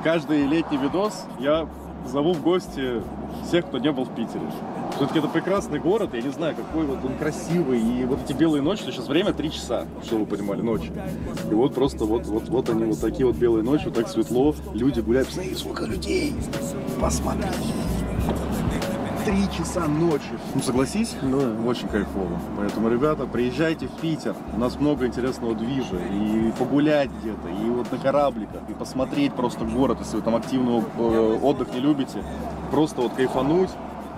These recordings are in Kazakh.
каждый летний видос я зову в гости всех, кто не был в Питере. Все-таки это прекрасный город, я не знаю, какой вот он красивый. И вот эти белые ночи, сейчас время 3 часа, чтобы вы понимали, ночи. И вот просто вот они, вот такие вот белые ночи, вот так светло, люди гуляют. Посмотрите, сколько людей! Посмотрите! 3 часа ночи. Ну, согласись? Ну, очень кайфово. Поэтому, ребята, приезжайте в Питер. У нас много интересного движа. И погулять где-то, и вот на корабликах, и посмотреть просто город, если вы там активный отдых не любите. Просто вот кайфануть,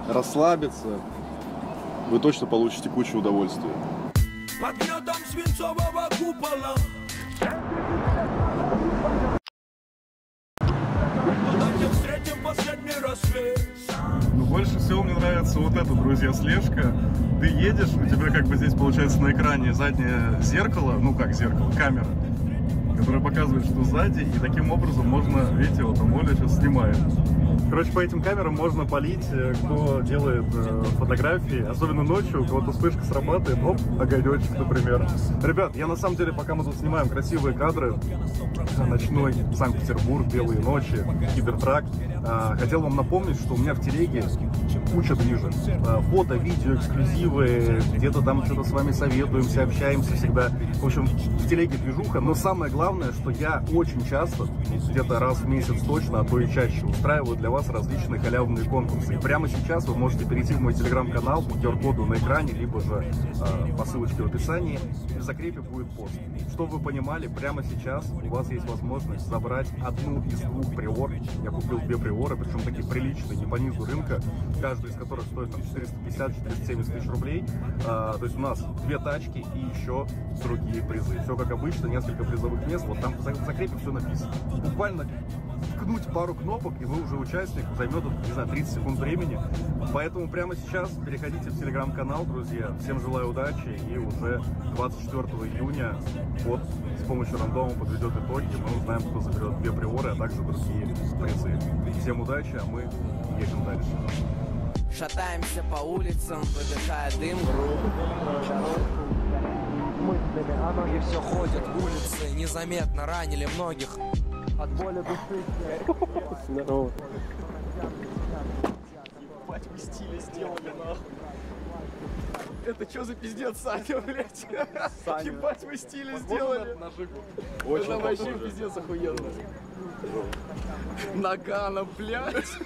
расслабиться. Вы точно получите кучу удовольствия. Под гнетом свинцового купола. Ну, больше всего мне нравится вот эта, друзья, слежка. Ты едешь, у тебя как бы здесь получается на экране заднее зеркало, ну как зеркало, камера, которая показывает, что сзади, и таким образом можно, видите, вот там Оля сейчас снимает. Короче, по этим камерам можно палить, кто делает фотографии, особенно ночью, у кого-то вспышка срабатывает, оп, огонечек, например. Ребят, я на самом деле, пока мы тут снимаем красивые кадры, ночной Санкт-Петербург, белые ночи, кибертрак, хотел вам напомнить, что у меня в телеге куча движа. Фото, видео, эксклюзивы, где-то там что-то с вами советуемся, общаемся всегда. В общем, в телеге движуха, но самое главное, что я очень часто, где-то раз в месяц точно, а то и чаще, устраиваю для вас различные халявные конкурсы. И прямо сейчас вы можете перейти в мой телеграм-канал по QR-коду на экране, либо же по ссылочке в описании, и в закрепе будет пост. Чтобы вы понимали, прямо сейчас у вас есть возможность забрать одну из 2 приор. Я купил 2 приоры, причем такие приличные, не по низу рынка, каждая из которых стоит там 450-470 тысяч рублей. То есть у нас 2 тачки и еще другие призы. Все как обычно, несколько призовых мест, вот там в закрепе все написано. Буквально ткнуть пару кнопок, и вы уже участник, займет, не знаю, 30 секунд времени. Поэтому прямо сейчас переходите в телеграм-канал, друзья. Всем желаю удачи, и уже 24 июня бот с помощью рандома подведет итоги. Мы узнаем, кто заберет 2 приоры, а также другие призы. Всем удачи, а мы едем дальше. Шатаемся по улицам, выдыхая дым. Мыслями, а ноги все ходят улицы, незаметно ранили многих. От боли души. Здорово. Ебать, вы стили сделали, нахуй. Это что за пиздец, Саня, блядь? Саня. Ебать, вы стили сделали. Очень это вообще пиздец охуенно. Нагана, блядь.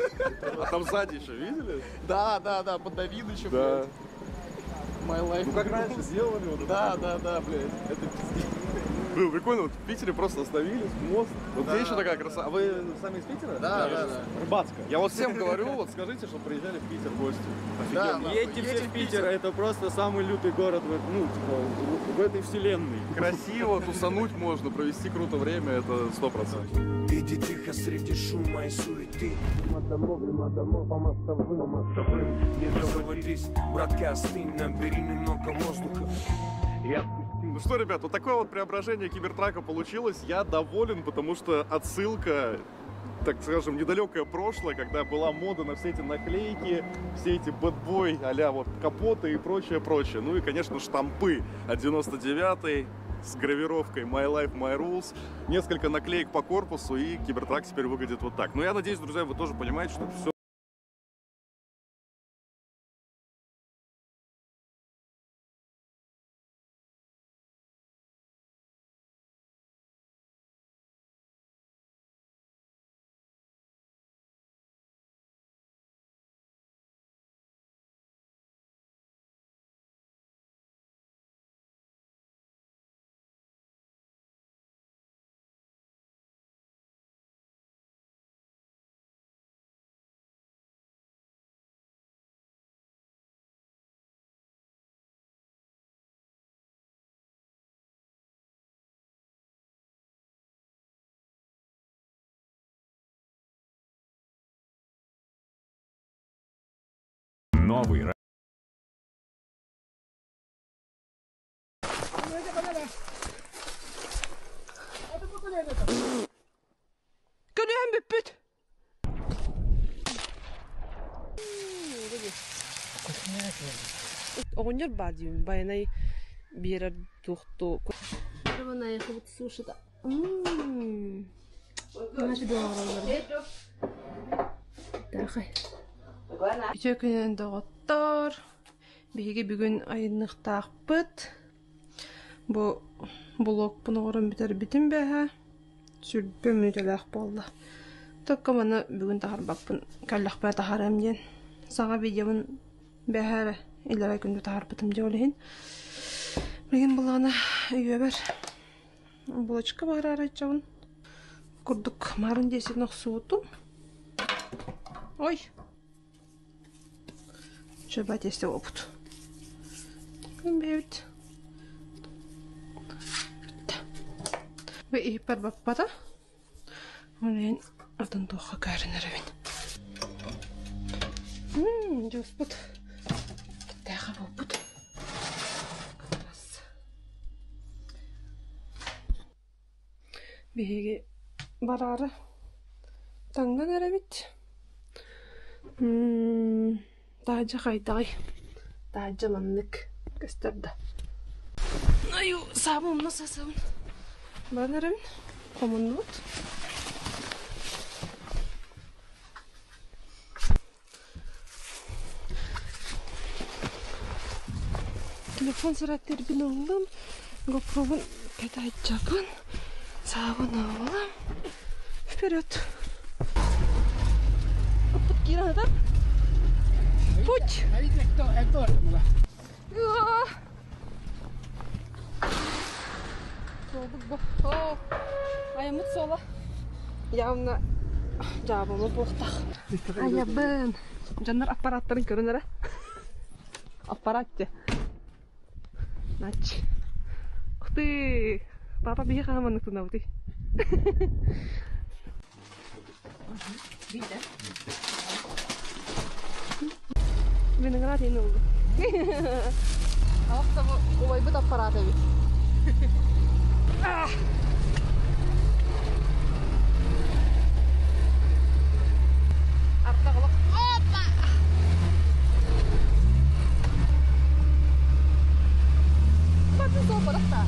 А там сзади еще видели? Да, под Давидычем, Да. блядь. My life. Ну как раньше сделали вот да, блядь. Это пиздец. Было прикольно, вот в Питере просто остановились, мост. Вот Да. где еще такая красота? А вы сами из Питера? Да. Рыбацкая. Я вот всем говорю, вот скажите, чтобы приезжали в Питер в гости. Да, Офигенно. Едьте все в Питер, это просто самый лютый город в этой вселенной. Красиво, тусануть можно, провести круто время, это 100%. Иди тихо среди шума и суеты. Домов по мостовым. Не заводись, братка, остынь, набери немного воздуха. Ну что, ребят, вот такое вот преображение кибертрака получилось. Я доволен, потому что отсылка, так скажем, недалекое прошлое, когда была мода на все эти наклейки, все эти бэтбой а-ля вот капоты и прочее. Ну и, конечно, штампы от 99-й с гравировкой My Life, My Rules. Несколько наклеек по корпусу, и кибертрак теперь выглядит вот так. Но я надеюсь, друзья, вы тоже понимаете, что это все новый. Könüyorum büppüt. Огонер бадим, байнай бирар тухту. Вона їх от сушить. Nasıl doğruları? Dahay. İçe günden doğuttor. Bege bugün ayınlıqtaqpıt. Bu blok bunu oran biter bitin beha. Sürbüm müdelaq boldu. Tokka mana bugün taharbapın kallaqpa taharam den. Sağa videomun beha ilere gündü taharbıtım jolihin. Bugün bulana üyeber. Булочка бар арачабын. Курдук марын десен оксуутум. Ой. Чөбат есте опут. Бебит. Ve ihbar bakpada. Onun adın doğu karınır evin. Josput. Daha boput. Bihigi bararı tangan erebit. Dahaca kayday. Dahaca manlık gösterdi. Ayu sabun nasıl sabun? Ben erebin. Komanlut. Telefon sıratları bin oldum. GoPro'nun pedayacağım. Sabun alalım. Вперед. Подкина adam. Путь. Ayamut sola. Явно жабымы боқтақ. Аябын. Жандар аппараттарын көрінер. Аппаратте. Нач. Ух ты. Папа бие қағаманы тұнауды. Биді. Менің ратейін олды. Алақта олай бұд аппарат әбі. Артта қалақ. Опа! Батын сол барақта.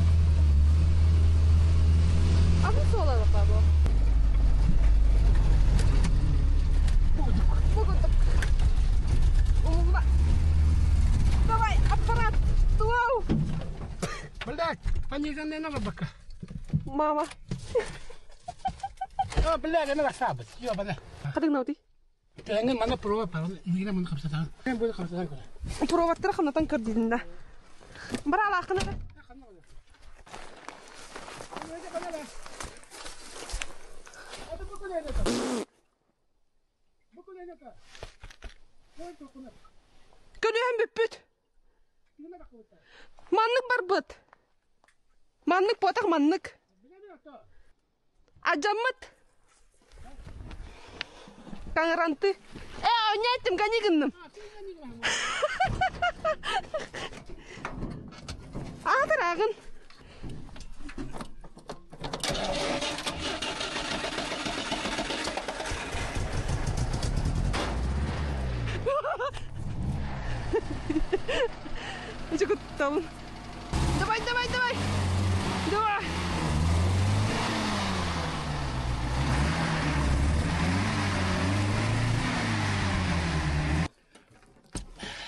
Abi sola bak abi. Погодок. Умба. Давай, аппарат. Вау. Блядь, пониженная нога бока. Мама. О, блядь, она расслабит. Ёбана. Кадың науди? Тәңге мана прова пар. Мигре мана қапсатан. Мен болды қапсатан көре. Проваттар қанатан кір дейдінде. Бір алақына да. Көрüyorum büt. Manlık var büt. Manlık botak manlık. Acamıt. Kangarantı. Oynaydım kanigındım. Ağdır ağın. Çok tamam. Давай. Давай.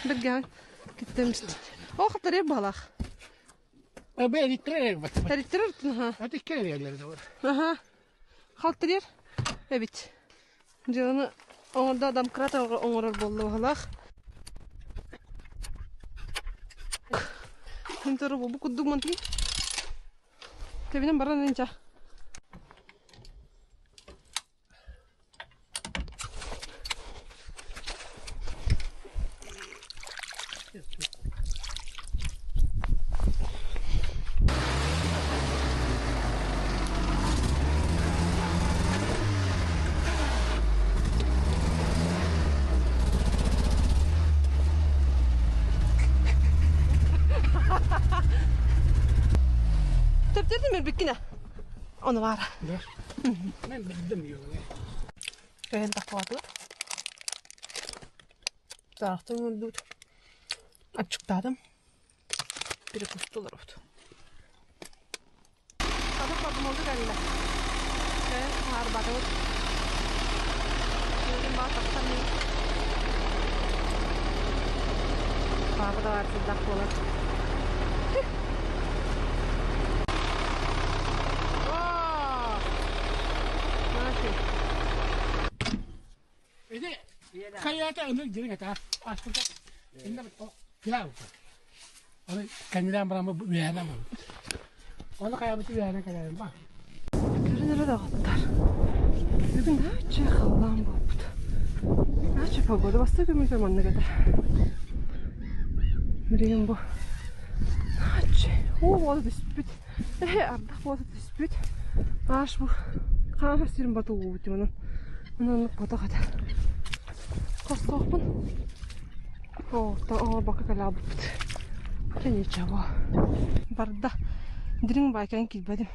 Берген. Gittim işte. O kadar ya balak. Abi eritrek bak. Eritrek ha. Hadi kere yerlerde var. Aha. Haltır. Evet. Canı orada adam krata oğurar bollu halak. Entar bu kudduk manti. Kevinin baran ninja. Teptirdim mi bikine? Onu var. Ben bildim yolu. Ben takvadı. Taraftan öldürdüm. Açıkladım. Biri kustular oldu. Kadıkladım oldu galiba. Arbatut. Şimdi bataktan ne? Baba da var sıcak olur. Ini kayak tak untuk jadi kata asal tak ini tahu. Orang kandidat berapa biaya nama. Orang kayak betul biaya kayak apa? Görünür dağıtlar. Bugün nece Allah'ım babudu. Nece pогода. Bastı gömül zamanına kadar. Bileyim bu. Nece. O voda dispüt. Ardak voda dispüt. Ağaç bu. Kamer sirin batı uğutu bunun. Bunun bata kadar. Kostokpun. Oğuzdan bakı kala budu. Kene çaba. Barda. Dirin bayken kilbedim.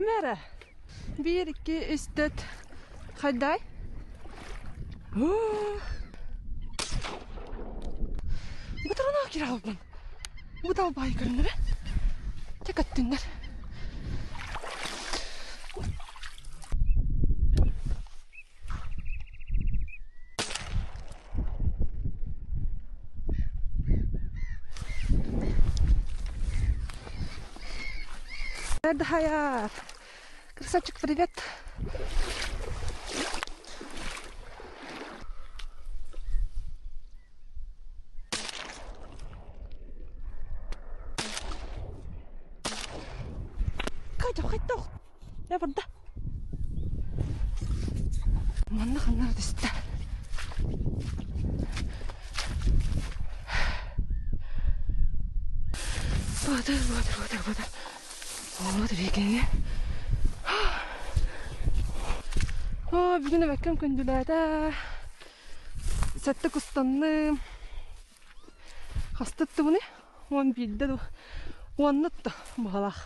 Mere. 1, 2, 3, 4. Hayday. Bu tarafına kiraldım. Bu da baygınları. Tek attınlar. Nerede hayat? Красавчик, привет. Кайда. Я burada. Манна ханар дэстэ. Вода. Вот викинги. Бүгін бәккем күнділәді. Сәтті құстанны. Қастытты бұны. Он білді. Оннытты бағалақ.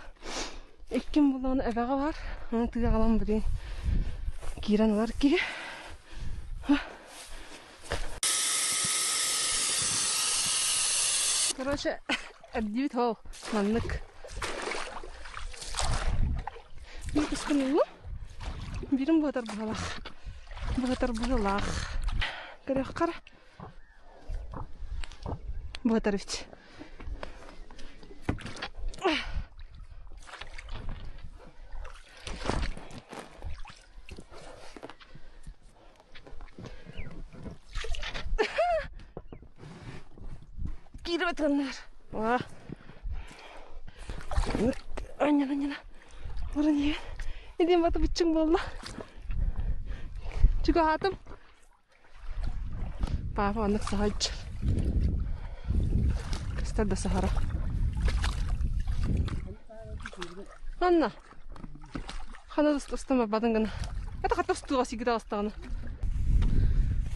Еккен бұлағын әбәға бар. Оны түге қалам бірін. Кейран олар кеге. Короче, әбдейбіт ол. Маннық. Bir kıskın yolu. Birim bu kadar buhalak. Bu kadar buhalak. Görüyor kara. Bu kadar hiç. Geri batanlar. Vah. Aynen. Orada niye? Edeyim batı bitçin bolla. Çıkı hatım. Baba anlık sahacı. Kıstar da sahara. Anna. Hana ıstama badın gana. Ya da hatta ıstuğa sigida ıstağına.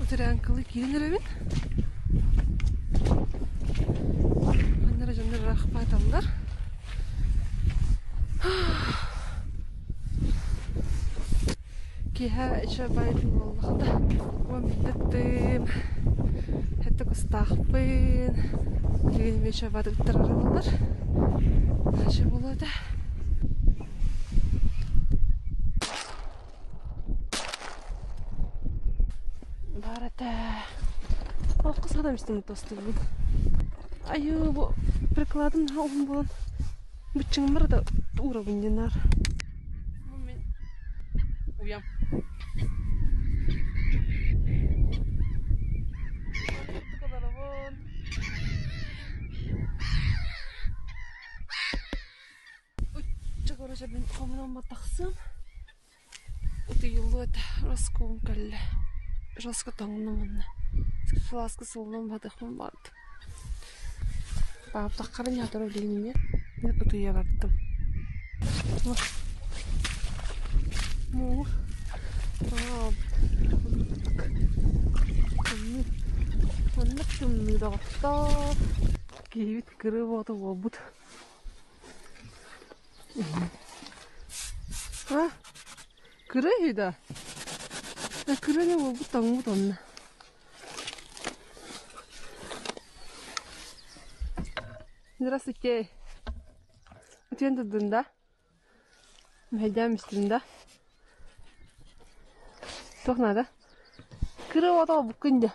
Oturan kılı girinir evin. Anlara canları rahbat alırlar. Kiha şabaydı vallahi da. Vamdettim. Hatta kıstaqpın. Ligin şabaydı tırırlar. Nasıl buladı? Barata. O kız adam üstüne tostu bu. Ayo bu прикладын алым болан. Bütçün var da uğrabın dinar. Uyam. Короче, ben komdan bataksam. Utu yolu et raskon kalle. Raska tangnamın. Flaska soldan batakım vardı. Bab takarın yatır öyleyince. Ne utuya vardım. Mu. Bab. Anlık tümlü dağıtta. Gevit kırıp oldu obut. Ha? Kırıydı. 그러네 뭐 아무것도 없네. Здравствуйте. Ответ туда. Хайдам истинда. Toch надо. 그러워도 못 근데.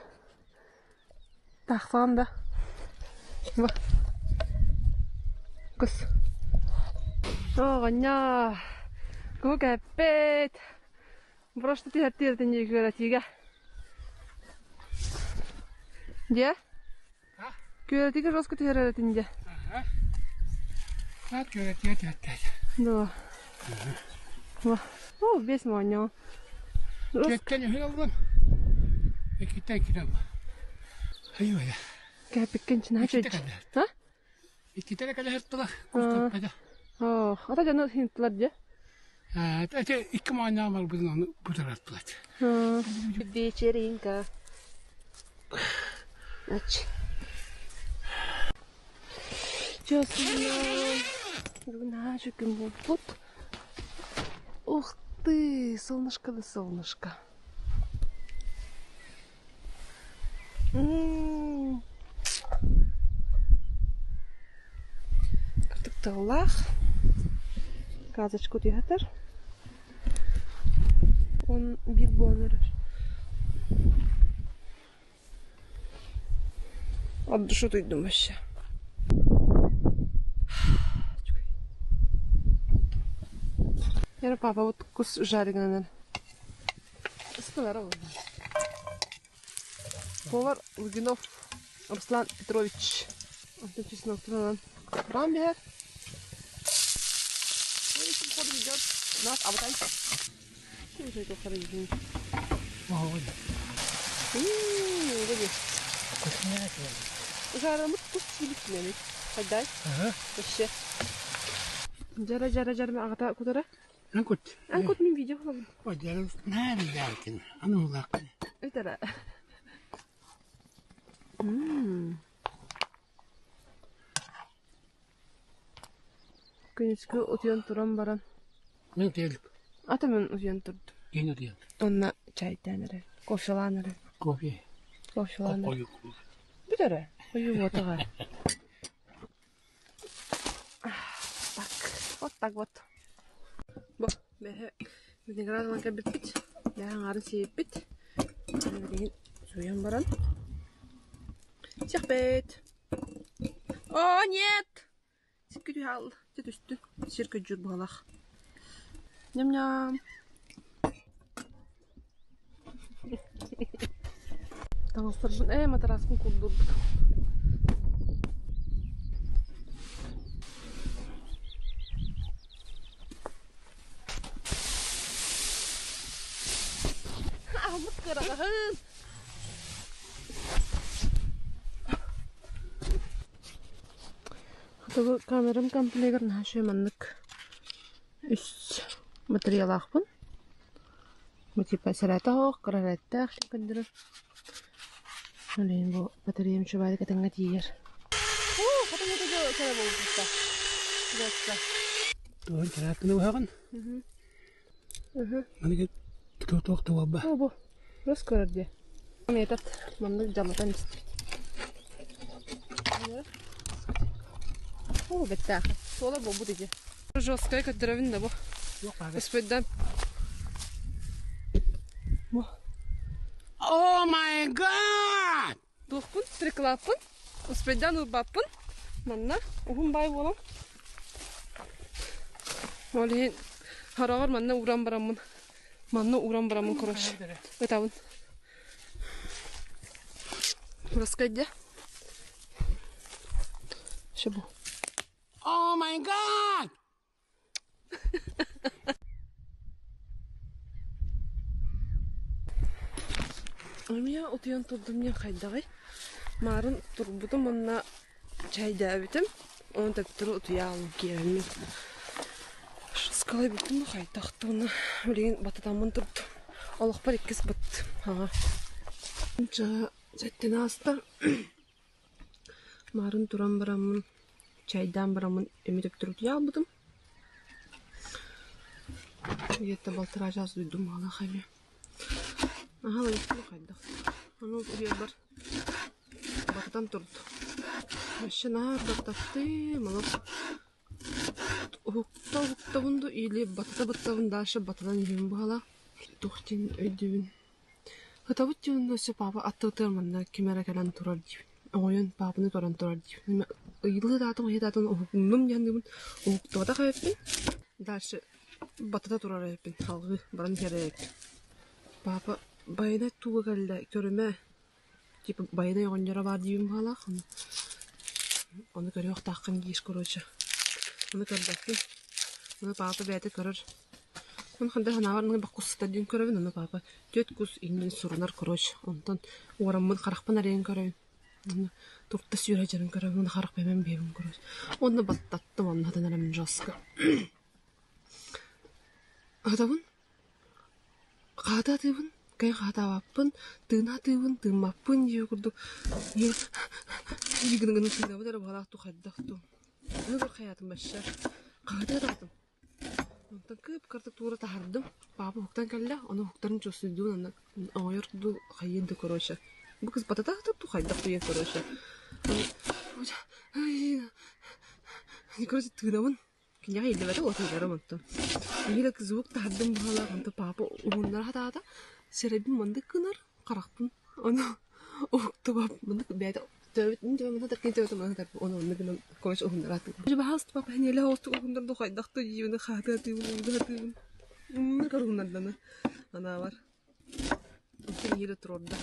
딱 싸운다. 뭐. 끝. Оня. Кука пет. Просто ты хотел не говорить, ига. Где? А? Говорит, ига жестко ты говорит, инде. Ага. Так, говорит. Да. Ва. О, без моня. Кеткен хилдон. Экитекирам. Хайуя. Капиккен чиначич. А? Икитек кале хертла. Кустапада. Ата жана хинтларже. Это икмана мал бузун бутарат плат. Вечеринка. Нач. Честно. Гуначик ему вот. Ух ты, солнышко да солнышко. Картопталлах. Казочку тиятыр. Он бит бонер. От душу ты думаешь? Я папа вот кус жареный. Здорово. Повар Лугинов Руслан Петрович. Вот чеснок тронан. Бамбер. Идет нас, а вот там что же это хорошо? Ой. Вроде. Вкуснятина. Жаром вкусный. Отдай. Ага. Вообще. Жара агата кудара. Анкут мен видео хлам. Ой, я знаю, Ялкин. А ну лакни. Это. Көнөскө утуян туран баран. Мен телип. Ата мен утуян турдум. Ген утуян. Онна чай тәнере, кофеланере. Кофе. Кофеланере. Ой. Битере. Ой, отага. Так вот. Бо, бе, винеградын кабиппит. Бәһәң арын сиеппит. Деген суян баран. Сихпет. О, нет! Сиккү хал. Тет үстү. Сиркө жүр балах. Ням-ням. Таңыстырбын, матарасын кулдурбут. Мыскырағын. Атығы камерам комплегір нашы маннык үс материал ақпын. Типа сәләтақ, қарараттақ шекіндірі. Олейін бұл батареям шыбайды кәтіңға тиер. О, қатың өтігі сәлі болып бұста. Бұста. Туын кәрәттіні бұғағын? Мәнеге тоқты баба. О, бұл. Рос көрді. Метат мандык жаматан истейт. О, беттах. Сола бу деди. Жесткая кадровин да бу. Господи. О май гад! Духпун, триклаппун. Господи, урбаппун. Манна, ухун бай болам. Олин харагар манна уран барамын. Манна уран барамын кораш. Этабын. Раскайда. Шабу. О май гад! Алмия утуян турдум мен кайдагы. Марын турбутум манна чайда битим. Он так туру утуя алып келем. Скалай битим кайдактыны. Билген бататамын турду. Аллах бар иккис бат. Ага. Жа заттен аста. Марын туран барамын. Чайдан барамын. Эмитеп туруп ябдым. Где-то 1,5 часа дуйдум ала хаме. Ага, лайықты қайдақ. Оны үйер бар. Батыдан тұрды. Машина баттапты, малап. Ұқта бұнды үйлі батыда ашы батыдан үйін бұғала. Тұқтен өйдіуін. Хатабыт дейін өсі папа атты манна кемера кәлін тұрар дейін. Оғайын папыны тұран тұрар дейін. Ұйылы датын, ұйы датын ұғымым яндымын. Ұқтуада қайыппен. Дальше батыда тұрар әйіппен. Халғы баран кәрі әйіппен. Папа байына туғы кәлді көріме. Типа байына оғынжара бар дейін бұғала. Оны көрі оқтаққан кейіш көрөші. Оны көрдәкпен. Оны папа бәйті көрір. Оны қандай ханаварының бақ құсыта дейін көрөбін. Оны папа төт күс инген сұрынар көрөш. Онтан орамын қарақпан әрейін көрөбін. Оны тұртта сүйрі жерін көрөбін. Оны қарақ бәймен бейбін көрөш. Оны баттаттым оны хадан әрімін жасқа. Адабын қада тыйбын. Кай қада баппын. Тыйна тыйбын. Тыймаппын дей көрді. Егінің тыйнабы дәрі бағалақту қайдақту. Өңір қаятым бәші. Қада дақтым. Онтан көп картық тура тахардым. Папа хуктан кәлі, оны хуктарын чөсүйдуін, оңайырды қайынды көрөші. Бұл кіз бататақту қайдақту ен көрөші. Көрөші тыынамын. Кенеға елді бәді отыңдарым онтан. Елі кіз хук тахардым бұғала, онтан папа ұғындар хатада, серебін мұнды кынар, қарақпын. Оны ұқты бап, мұнды бәді töötün töömänä takin töötämään tarpeen on näkynyt kois ohundarat. Je bahast papa hänellä hostu ohundar do kaidaqtu jiwna khaatati wulgatu. Karunadana. Ana var. Yiri turda.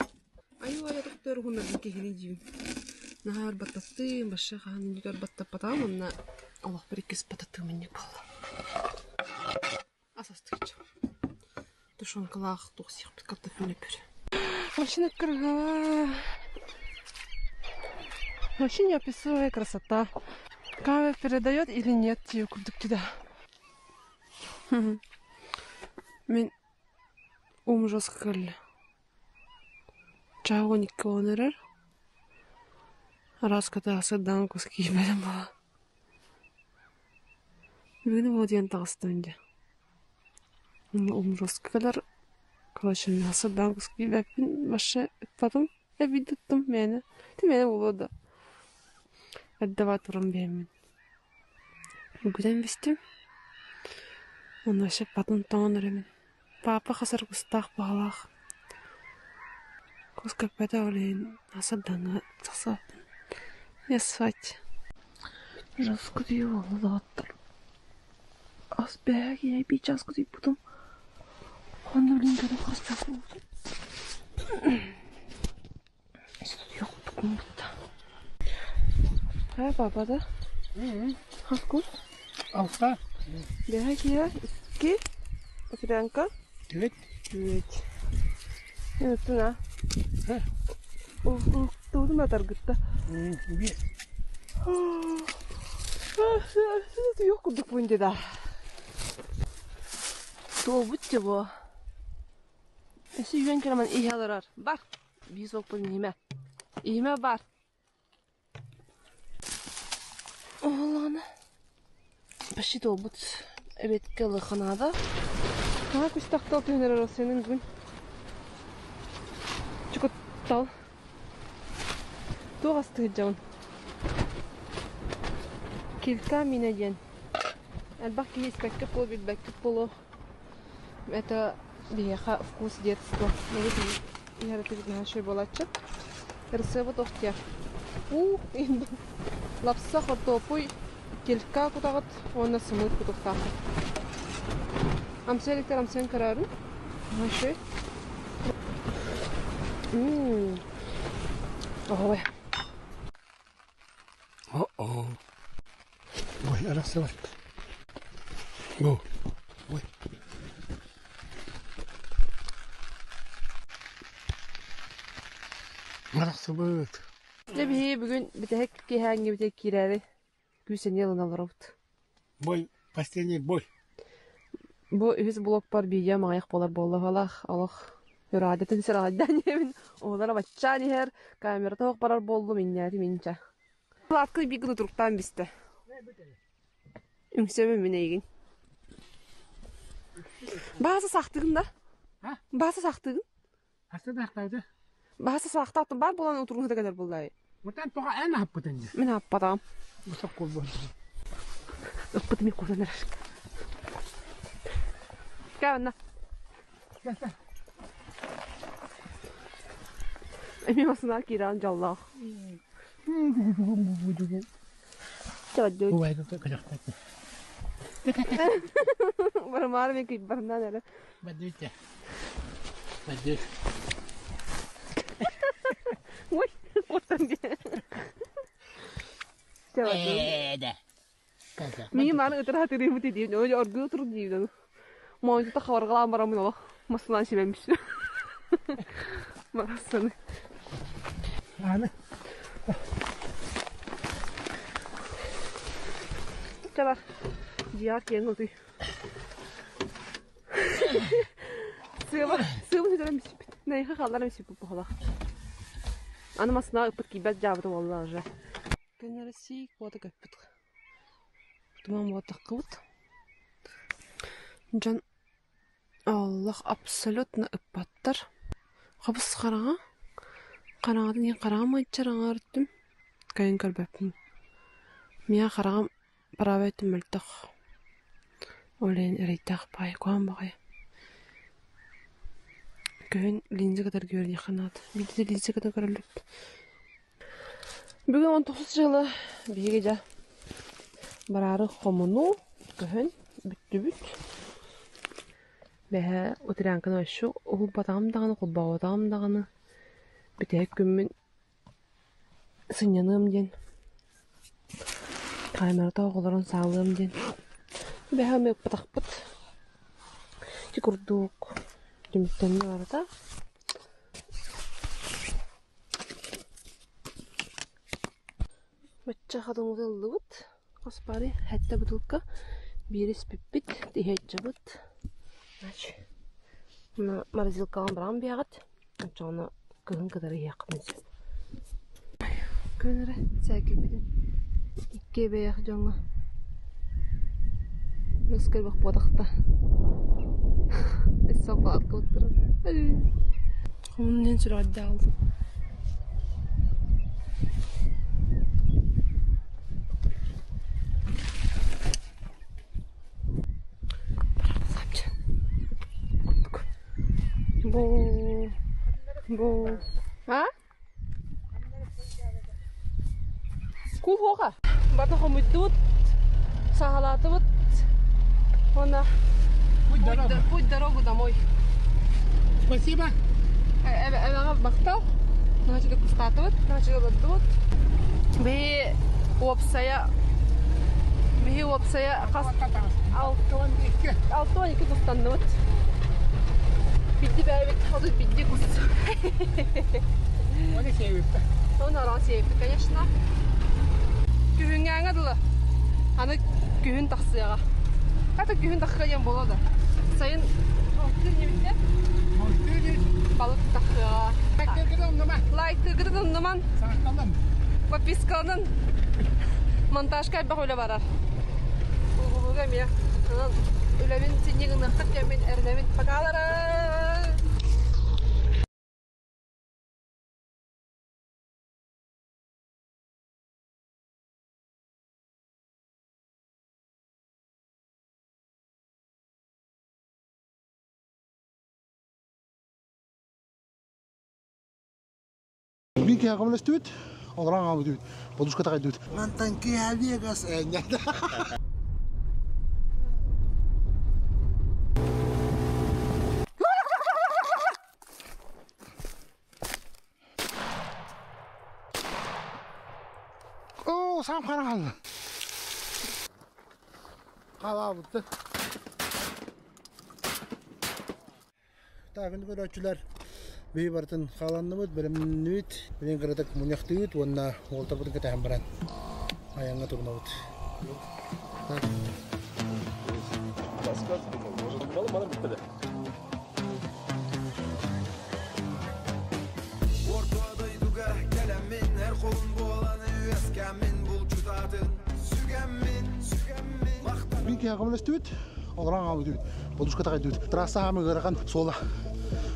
Ayu ala doktor ohundar kehini jiw. Nahar battatti bashqa han jigar batta patamna. Allah berikis battatti minni balla. Asastıç. Тушонкалах тухсих картофельный пюре. Машина круговая. Вообще неописуемая красота. Камера передает или нет ее курдуктида. Мен ужас калли. Чагоник конерер. Раз когда асадан куски бәлем бала. Мені водиян тағыстынды. Ужас калар. Калашын асадан куски бәпін башы потом я виду там меня. Ты меня улода. Отдавать урам беймен. Үгіден бестім. Оны ашып батын тоңын Папа қасар күстақ бағалақ. Күз көпәді олейін асадаңа тақсаптын. Ясфать. Жас күдей олы дағаттыр. Аз бәг ей бей жас күдей бұдым. Қанды өлейін көріп қастақ болдым. Жоқ бұдым бұдда. Папа да? Вкус? Алфа. Бегай я. Ки? Афрянка? Тюет. Тюет. Это на. Тут на торгата. Бе. Это yok kuduk bunca da. То будьте во. Esi yüven keraman iyi alarar. Бар. Bir sok bunun yeme. Yeme бар. Oğlan. Başı dolbut. Evet kalı kanada. Ha kustakta oturuyor o senin gün. Çok tal. Doğru astıracağım. Kilka minegen. Elbette испекка пол битбекка поло. Это беха вкус детства. Я это видно что болачет. Рецепт офтя. Лапса хортопуй килка кутагат онна сымыт кутуктак. Амселиктер амсен карарын. Маши. Ой. О-о. Ой, арасават. Го. Ой. Арасават. Леби бүгүн битек кеханге битек кирәри. Күсен елын алырыпты. Бой, последний бой. Бу үз блок бар бия маяк болар боллагалах, алах. Юрадатын сыраладан емин. Олар баччани хер камера тоқ барар болду минняти минча. Латкы бигды туруктан бисте. Үңсөмө менеген. Базы сактыгын да? Базы сактыгын? Астан ахтайды. Баса сақтаттым бар болан отырғыңызда кәдер болдай. Мутан тоға ән аппытын. Мен аппатам. Мұсақ қол болды. Ыппыты мен қолданыр. Кәвінна. Әме масына кейран жаллақ. Чавадды. Бувайды көжақтайды. Барымары мен кейіп барымдан әрі. Бәді өтті. Бәді. Ой, қоттан ке. Чавадды. Әді. Мен маны ұтыр хатыры мұт едейін. Өже орғы ұтыр дейін. Мойынты қаварғалан барамын олақ. Масылан шебеміз. Мағасыны. Аны. Чабар. Дияр кен ұлды. Сığımı sütürüm süpüt. Neyse kallarım süpüt bu kadar. Anımasına ıpıt gibi cevabı vallahi. Günleri sik boğda köpüt. Duman boğda kıvıt. Can Allah absolutna ıppattır. Kapıs karağa. Karağıdan yen karağa mı içer ağırttım. Kayın körbepim. Miya karağım para ettim öldük. Olen eriytaq pay koğan bağay. Köyün linzi kadar görün yakınat. Bir de linzi kadar görülüp. Bugün 19 жылы bir gece bararı komunu köyün büttü. Behe oturankan aşu oğul batağım dağını, kulbağı batağım dağını. Bütek günmün sınyanığım den. Kaymerde oğulların sağlığım den. Behe mek batakpıt. Çıkurduk. Cümüktenli var da. Bacca kadınızı ılıvıt. Aspari hatta butulka. Biris pipit. Dihet cabıt. Aç. Marazilkalan bırakın bir ağıt. Sonra kızın kadarı yakmayacağız. Könere sağkipidin. İkke beyak jonga. Nuskar bak bodakta. Esafat kutturun. Onun en süratli aldım. Bu. Ha? Kul hoka. Bata komudut. Sahalatı bud. Ona. Путь дорогу домой. Спасибо. Эвага бактау. Начали кускатывать, начали отдут. Би опсая кас алтон iki кустанут. Bitti бәйбек хазır bitti кус. Onu sevipti. Onu aran sevipti, конечно. Gühün gәңәділі. Аны gühün тақсыяға. Hatta gühün takıyan boladı. Sayın Hoştur neyse? Balık takıya. Like tıkırdım numan. Papiskanın montaj kaybı öyle varar. Bu gemiye. Ölemin sinyeğini katyamin ernemin pakalara. Бинки агамлы стүт, олран агамлы стүт. Подушка такай стүт. Мантанки Вегас энята. О, сам караган. Кала бутты. Так, инде көрөчүлөр. Бей бартын қаланымыз, бірімін өт, бірін қырыдық мұняқты өт, онына олта бұдың кәті әмбіран. Аяңға тұрына өт. Ортадайдуға кәләмін, әр қолын боланы өскәмін, бұл жұтатын сүгәмін. Бинки ағамын өсті өт, олран ағамыз өт. Подушка тағайды өт. Трасса ағамын ғыраған сола.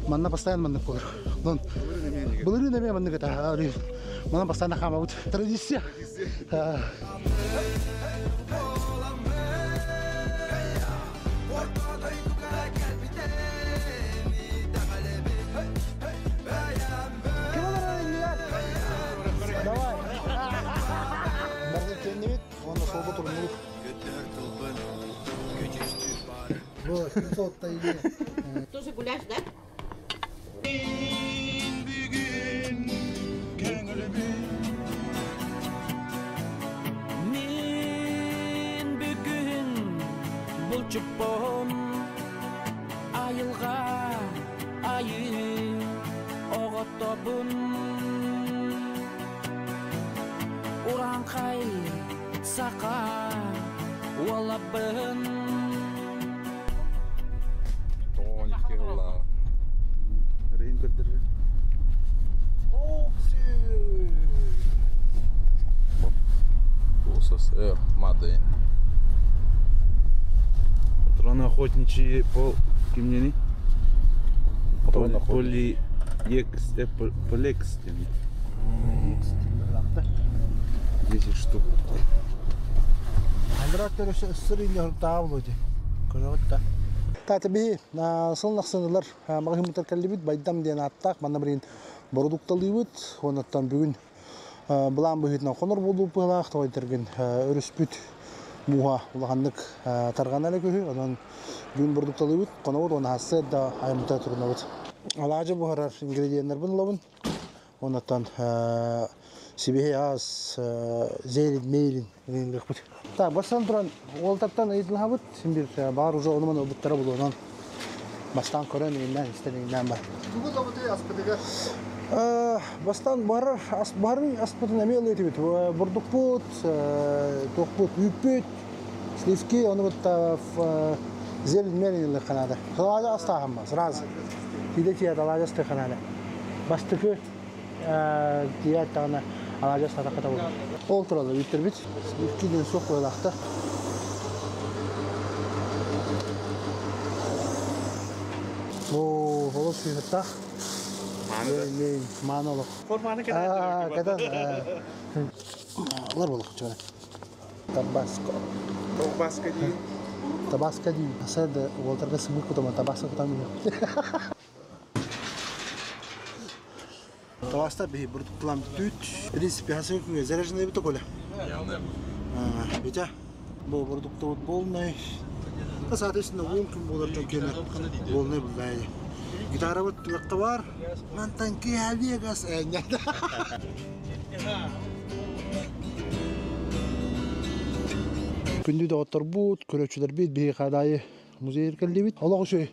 Манна постоянно манны колор. Нон. Былыры неме манны ката. Ори. Манна постоянно хамаут. Традиция. Давай. Барда теннет, он на солба турнул. Вот, 500-та идея. Тоже гуляш, да? Мен бүгін бұлчықпын айылға айы оғыттабын Уранқай сақа олабын Рейн көрдірі. СССР, Мадейн. Патроны охотничьи по кимнени? Поли... Полексtin. 10 штук. Андыраттар сырыйны таавлоди. Көрөтта. Татби сылнак сынылар магымтар каллибит байдам ден аттак мана бирин продукталыбыт онаттан бүгүн булан быгытна конор болуп булак тойтерген өрүспүт муга улагандык тарганалы көһү анан бүгүн продукталыбыт конор оны хассы да аймта турнабыт алажы бухарар ингредиенттер булабын онаттан сибе аз зелит мейлин ринлыкбыт так баштан туран олтактан ыйдылабыт симбир бар уже онуман обуттара болуунан баштан көрөн инден истенинен бар бүгүн обуты аспытыга бастан бар барын аспытын эмел этибит бурдукпут токпут үппүт сливки оны вот зелень меринле канада салажа астахамма сразу идете далажа стаханада бастыкы диет тана алажа стахата болду ол туралы битербит сливкиден сок койлакта о холос сүйөттак Манолог. Форманы кадан. Кадан. Лар болук чана. Табаско. Табаско ди. Табаско ди. Асада волтарга сымык кутама табаско кутамын. Табаста бе бурдуклам түт. В принципе, хасык заряженный бит коля. Битя. Бу продукты полный. Соответственно, волком болар жокена. Полный булай. Гитара вот товар, мантанки Вегас, нет. Күндү да отурбут, көрөчүлөр бит, бир кадайы музей эркелдебит. Алак ошо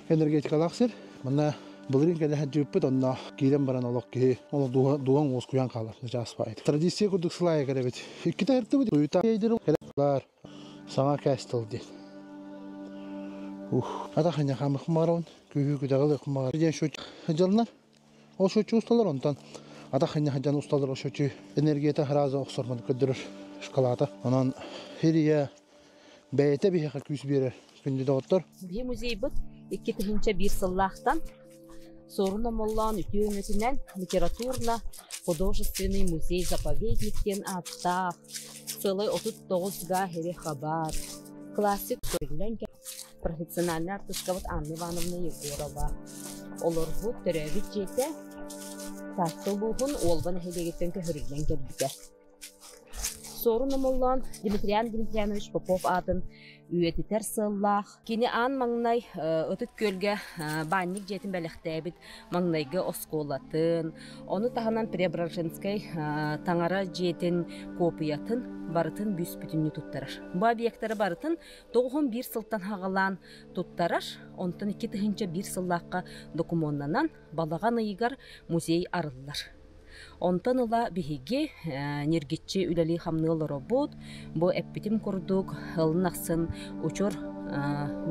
энергетикалаксыр. Мына былырын келе хаджыппыт, онна кирен баран алак ки, ол дуган оз куян калар, жаспайт. Традиция курдук сылай керебит. Икки тартыбыт, уйта эйдир, келер. Саңа кастыл дейт. Ата хanya хамык марон, күйү күдөгөл кымар. Ден шо жалнар. Ол шочу усталар онтан. Ата хanya хаджан усталар ошочу энергията хараза оксормон көдөрөр шкалата. Анан хирия бейте бихе күс берер. Күндү доктор. Bir muzey bud, iki tığınca bir sılлахтан sorun amollan ütüğümüzünden литературно художественный музей-заповедниктен аттах. Целый 39 хере хабар. Классик көрүлгөн профессиональный артистка вот Анна Ивановна Егорова. Олар бу төрөбүт жете тастылугун олбан хегегеттен көрүлгөн келбите. Sorun amollan Дмитриян Дмитриянович Попов атын үйетитер сыллах. Кини ан маңнай өтүт көлге банник жетин белектебит, маңнайга осколатын. Оны таханан Преображенской таңара жетин копиятын барытын бүспүтүнү туттарар. Бу объекттары барытын 91 сылтан хагалан туттарар. Онтан 2 тыгынча 1 сыллакка документанан балаган ыйгар музей арыллар. Онтан ыла биһиги нергитчи үлели хамнылы робот, бу эппитим курдук, ылнақсын учур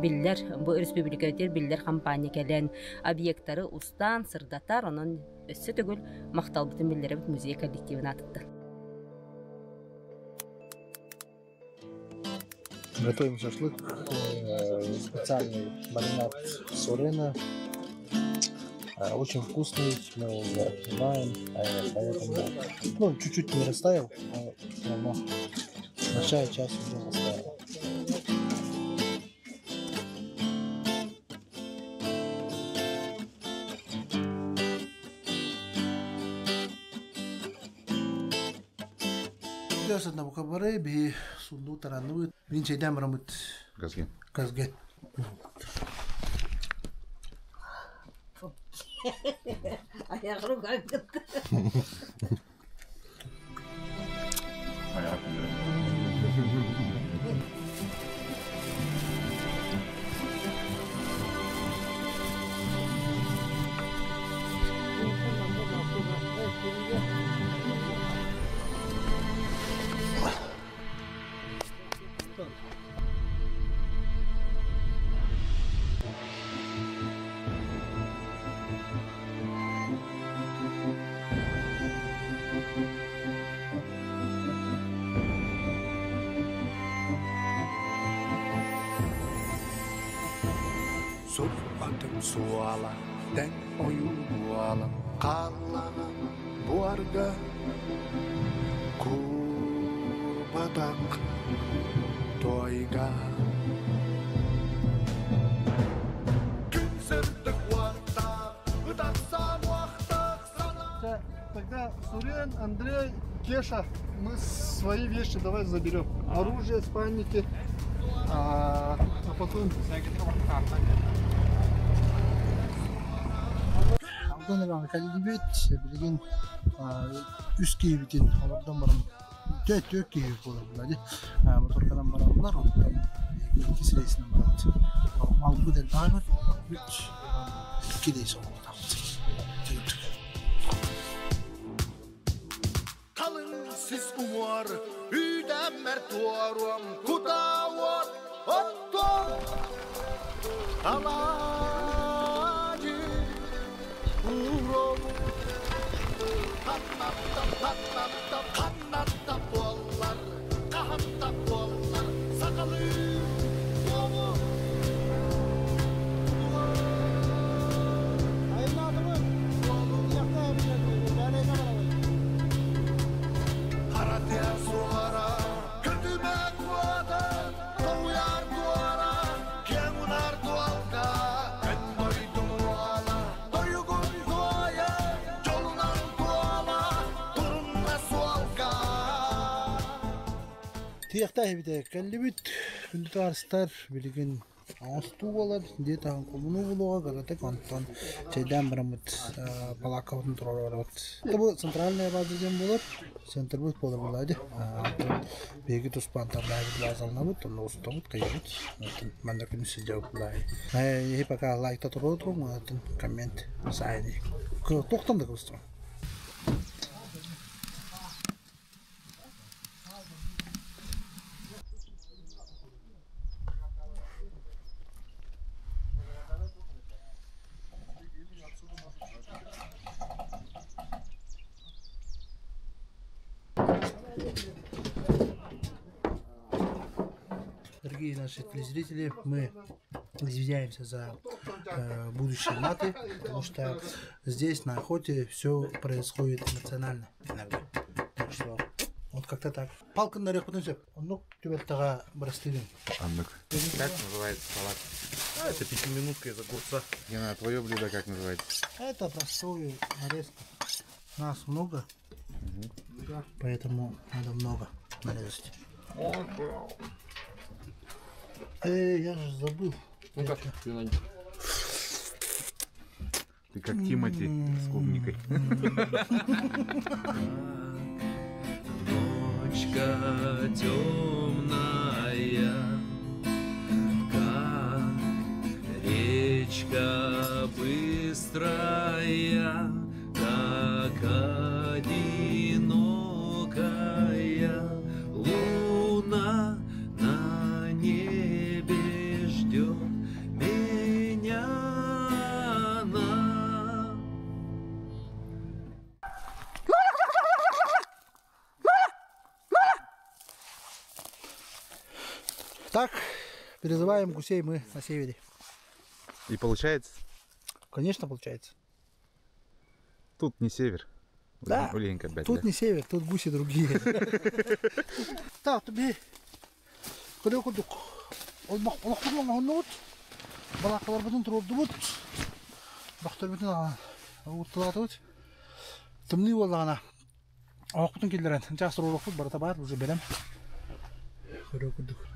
биллер, бу республикатер биллер компания келен объекттары устан, сырдатар, онын өссі түгіл мақталбытын биллеребіт музей коллективін атытты. Готовим шашлык, специальный маринад сурена, Очень вкусный, мы его знаем, поэтому, ну, чуть-чуть не растаял, но все равно большая часть уже растаяла. Сейчас одна букабары, би сунду таранует, винчай дамрамут. Газген. Газген. Аяғыру қалды. Surfatım suala, ten oyuala, kallana buarga, kubadak toiga. Тогда Сурен, Андрей, Кеша, мы свои вещи давай заберем. Оружие, спальники, а потом... Алдан кәлдебет, білген үз кейбетін олардан барам. Тök кейбі болар бұлады. Моторкадан барамдар, оттан екіс рейсінен барамыз. Мал бұдел бағыр, үч кедей соғылдамыз. Kalın siz umar, üydem mertuarum, kutavat, otto, alacı, uğrum, kannatta bollar, kahatta bollar, sakalı, boğu. Тияқта әбіде кәлдебет, күнді арыстар білген аңысту болар, де тағын қолыны болуға ғаратек антон чайдан бірамыд палаққабытын тұрар барабыд. Бұл центральная базаден болар, центр бұд болар болады. Бегі тұспантарда әбіді базалына бұд, оны ұстамыд, қайбыд. Манда күнісі жауып бұлай. Ехі пока лайкта тұрар отырым, коммент сайды. Тоқтамды қылыстым. Дорогие наши телезрители, мы извиняемся за будущие маты, потому что здесь на охоте все происходит эмоционально иногда. Так что вот как-то так. Палка на рех потом ну тебя тага брастырин. Аннук. Как называется салат? Это пятиминутка из огурца. Гена, твое блюдо как называется? Это простое нарезка. Нас много, поэтому надо много нарезать. Я же забыл. Ну как? Ты как Тимати с клубникой. Ночка темная, как речка быстрая, как одинокая луна на небе ждет меня она. Так, перезываем гусей мы на севере. И получается? Конечно, получается. тут не север. Да, Уленька опять, тут да? не север, тут гуси другие. Так, тебе кудук. Олмақ олмақ балақалар бүтін тұрды бұд. Бақтар бүтін ұлттылаты бұд. Тымны болағана. Оқ бүтін келдерен. Жақсыр олық бұд, барата бар, уже берем.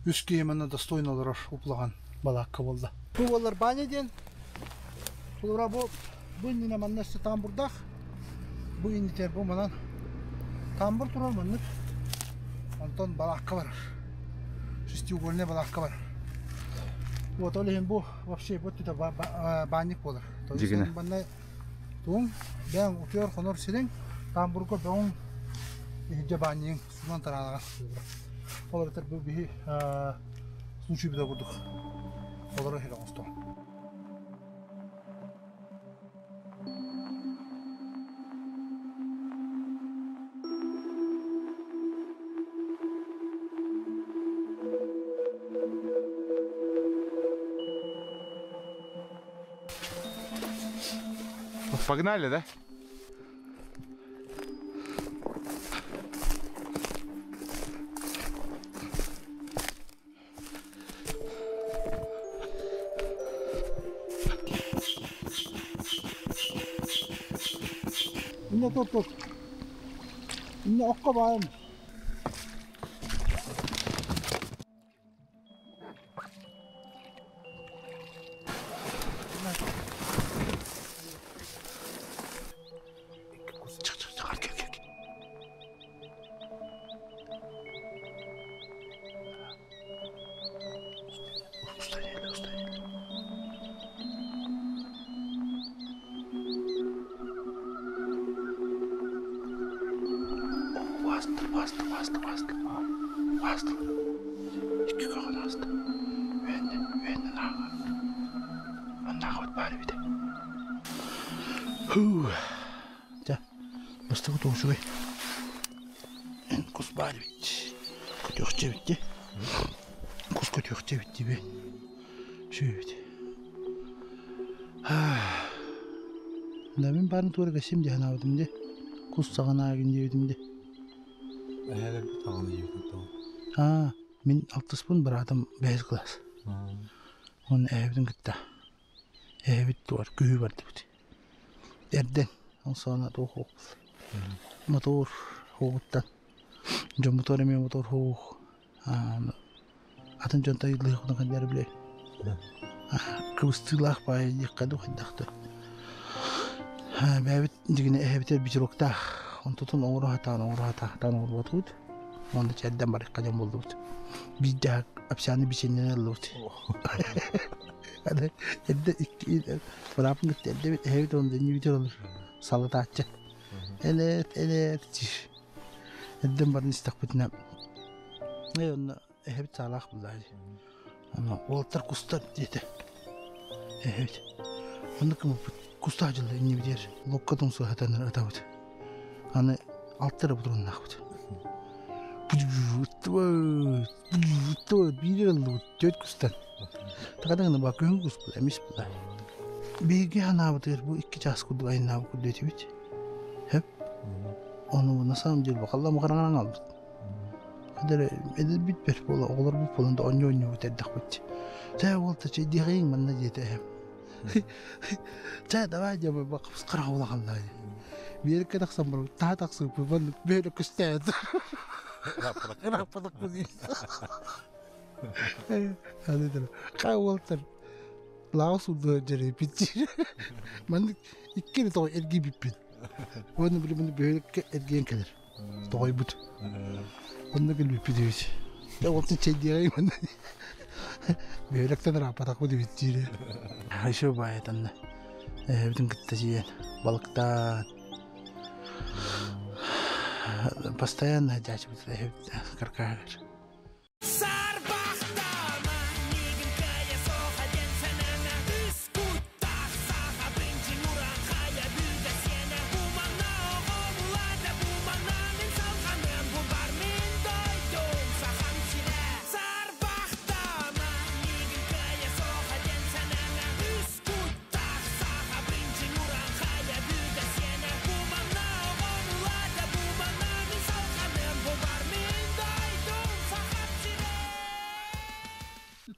Үске емені достойналар ұплаған балаққа болды. Бұл олар банеден. Бұлыра бұл бұйнына маннасы тамбұрдақ. Бұйнетер бұл манан тамбұр тұрар маннып. Онтан балаққа бар. Шестиугольный балаққа бар. Вот олеген бұл вообще вот это банник болар. Дегені? Туң бәң ұтыр қонор сирен тамбұрға бәң егде баннин судан тараға. Олар бітір бұл бейі случай біда көрдік. Олары хелі қосты. Погнали, да? Инне тут. Инне оққа байым. Bastı. İki kakın astı. Öğünden ağa. Ondan ağa bari bir de. Ja, bastı bu doğuşu bey. Kus bari bitti. Kötüyokça bitti. Kus kötüyokça bitti bey. Şöyle bitti. Ben bari tuğra kaşım diye hanavdım de. Kus sağına gün diyordum de. Әйелер тағаны егін Мен 60 бір адам бәз класс. Оны әйбдің күтті. Әйбіт бар, күйі барды бүті. Әрден, соңына тоқ оғыз. Мотор оғыттан. Жон мотор еме мотор оғыз. Атын жонта үйділі оғыдан қандары білей. Кыбыстылақ бай еққады қайдақты. Бәйбіт дегіне әйбітер бітіроқтақ. Он тутун оңыру хатан оңыру онда чәрден барық қадам болды бұд. Бізді апсаны бішеннен әлі бұд. Әдді бұрапын күтті әдді бет әйбет онда не бітер олыр. Салы таатча. Әлет жир. Әдден барын істақ бұтына. Онда әйбет салақ бұлдайды. Олаттар құстар деді. Әйбет. Онда кім құста жылы не бітер. Локкадың сұға хатаныр ата бұд. Аны алттары бұдырын нақ бұд. Бирер алды бұд, төт күстен. Тағадағына бақ күйін күс бұд, әмес бұд. Бейге ана бұдыр, бұл 2 жас күдік айын набы күдді өте бет. Хеп? Оны на самом деле бақалла мұқараңан алды. Қадар әділ бітбер бола, оғылар бұл болында оңы бұд әддіқ бұд. Жай олта чай деғейін манна деді әм. Жай давай жабы бақып сұқыра ола қалды. Берік кәдіқсан бір тағатақсы бұбанды бәрі күстәді. Раппадық бұд ейді. Қай олтар лағыс ұлды жәрі бітчер. Мәнді иккені тоғай әрге біппен. Оны білі бұны бәрік әрген кәдір. Тоғай бұд. Оны кіл біппен өз. Олтын чай дейгей мәнді. Бәріктен раппадақ бұд бітчер. Айшо байетанны. Бүтін күтті жиен. Балықтан. Постоянно дядя каркарер.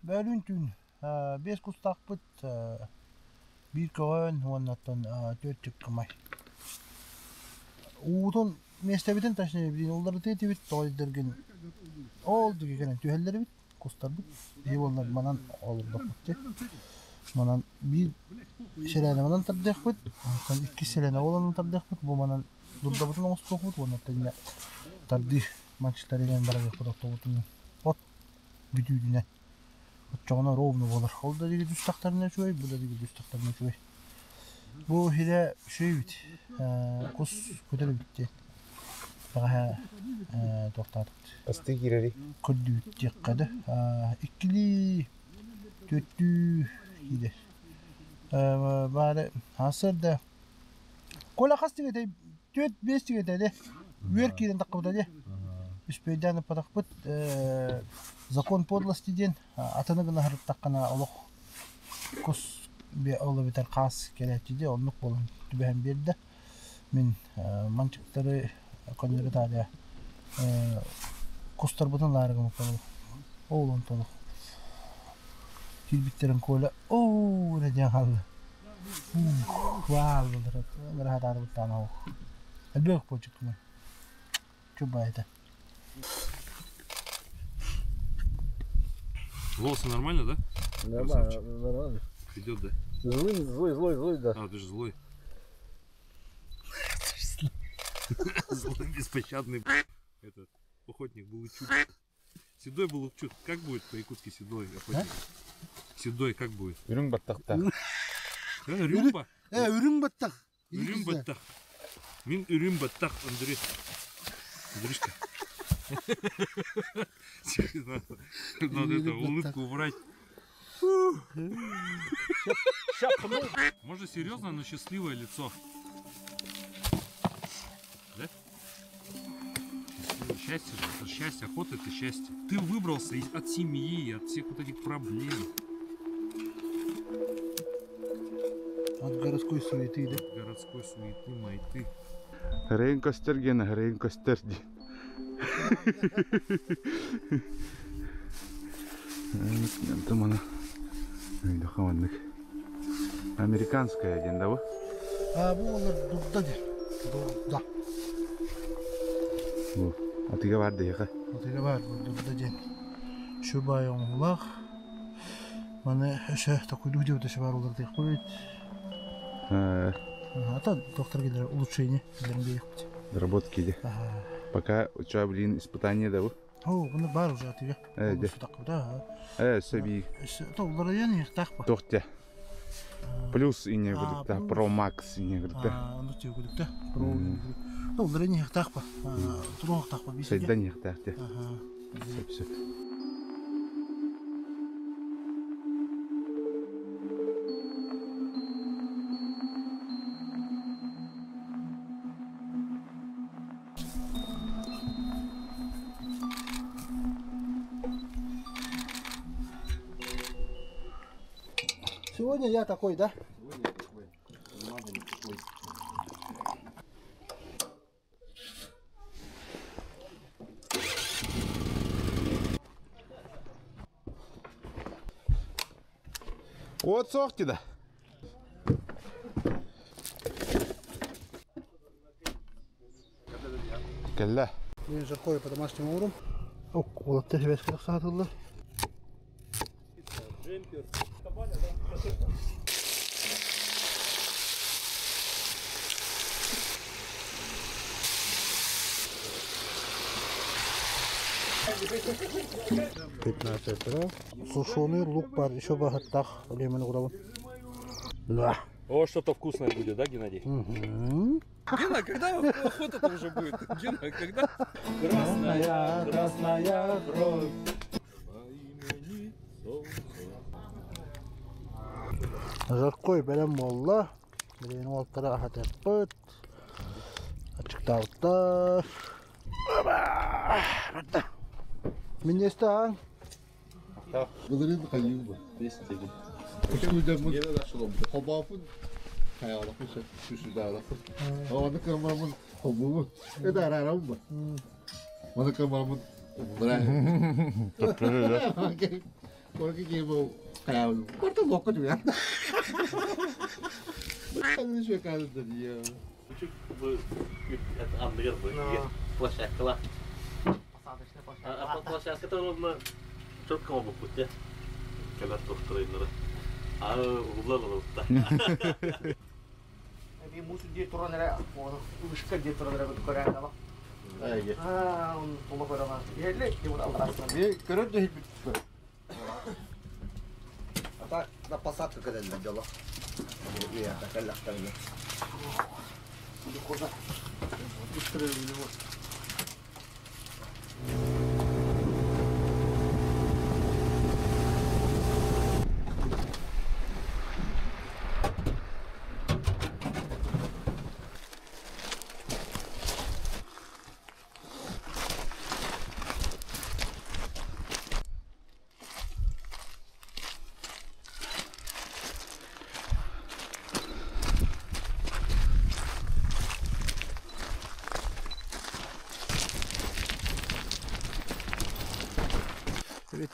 bölün tün. 5 kustakpıt. Bir köyün ondan 4 çıkmay. Uğutun mestebiten taşını bilin. Onları teti bit doydurgun. Oldu ki gene tühelleri bit. Kustar bit. İyi onlar manan olur bakıttı. Manan bir selene manan tardık bit. Son 2 selene olan tardık bit. Bu manan durda butun ostok bit. Onlar tanya tardık. Maçları ile beraber kurakta butun. Ot bütüdüne. Çoğuna rovnu olur. Olda digi düstaklarına çoğuy. Bu da digi düstaklarına çoğuy. Bu hile şey bit. Kus kötülü bitti. Daha doktor. Asti gireri. Kötü bitti kadı. İkili kötü hile. Bari hasır da. Kola kastı gede. 4-5 gede de. Веркиден таккыда де. Üspeyden patakpıt zakon podlasti den atını gına harıp takkana oluk kus bir oğlu biter kas keleti de onluk bolun tübehen bir de min mançıkları konları da ya kustar butun larıgı mukalı oğlun toluk kilbitlerin koyla ooo ne diyen halde vaal bulur rahat adı butana o elbek pocuk mu coba это. Волосы нормально, да? Нормально, нормально. Идет, да? Злой, да. А, ты же злой. Злой, беспощадный. Этот охотник Булычук. Седой Булычук. Как будет по-якутски седой охотник? Седой как будет? Үрүң-баттактак. Үрүмба? Үрүң-баттак. Үрүм-баттак. Мин үрүм-баттак, Андрей. Андрюшка. Надо это улыбку убрать. Может серьезно, но счастливое лицо. Да? Счастье же, это счастье, охота это счастье. Ты выбрался от семьи, от всех вот этих проблем. От городской суеты, да? От городской суеты, майты. Хрен костер гена, хрен костер. Это мана. Американская один, да? Bu onlar durda de. Durda. Bu. Atıga vardı ya. Atıga var durda de. Şu bayon ulak. Bana şey takılı diyor da şey var olur diye koyut. Ата доктор gelir улучшение билеринге yaptı. Доработки де. Пока у тебя, блин, испытание, да? О, bunu бар уже атыга. Да. Да. Съеби. То улар яны тахпа. Тохтя. Плюс и не говорит, да, Pro Max и не говорит, да. Ну тебе говорит, да. Pro. То улар яны тахпа. Трох тахпа бисиге. Сайда не тахтя. Все. Сегодня я такой, да? Сегодня я такой. Не надо никакой. Вот сохти да. Калла. Я жаркое по домашнему уровню. О, вот ты весь как садил. Джемпер. Сушеный лук бар, еще богатах, лимон уровень. Да. О, что-то вкусное будет, да, Геннадий? Гена, когда охота-то уже будет? Гена, когда? Красная кровь. Жаркой белем молла. Белен олтара ахат yapıt. Açık dağıtlar. Min nestan? Bunların kayıyor bu. Besledim. Uçuyacağım bu. Yine de şurum. Hobafın. Hayalakı şu dağlakı. Havada kırmamın hobumu. Ne de araram bu. Bana kırmamın. Bırak. Porque que vou kayak corta louco tuh ya. Bukan sih kalau dia. Это андер бы. Площадка ла. А площадка то четко могу путь. Когда тот тренер. А углового да. Ini musuh dia turun dari apa? Uska dia turun dari Korea apa? Iya. Puma pada mah. Ya lek dia buat alas. Dia kerja di situ. Apa посадка когда делала? Iya, takkan lah kan. Udah kosa. Bustru ini.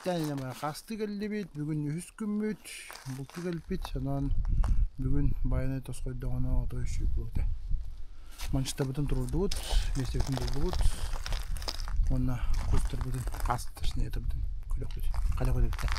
Тәне нәмә касты гэллибит, бүгүн үс күммүт, булты гэлбит, анан бүгүн байны тоскойдогона отойшук болду. Манчта бутун турдубут, местебитин болдубут. Онна кустар бутун кастышны это бутун күлөкүт. Кала көдөктө.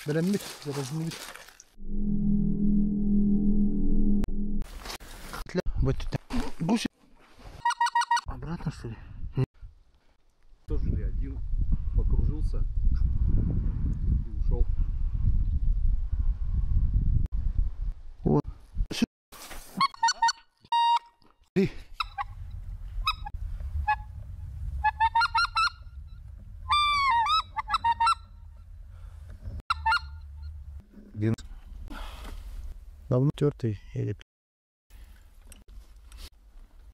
Береммит, береммит. Вот гусь. Обратно что ли? Тоже ли один покружился и ушел. Вот. Давно тертый или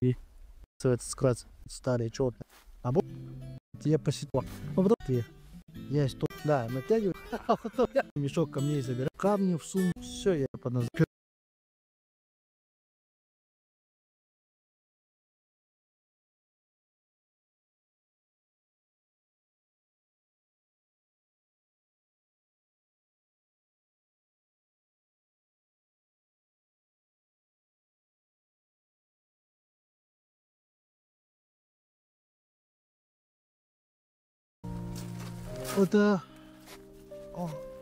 и склад старый четко. А вот я посетил. Вот ты. Я что? Да, натягиваю. Мешок камней забираю. Камни в сумку. Все, я подназываю. Это... О,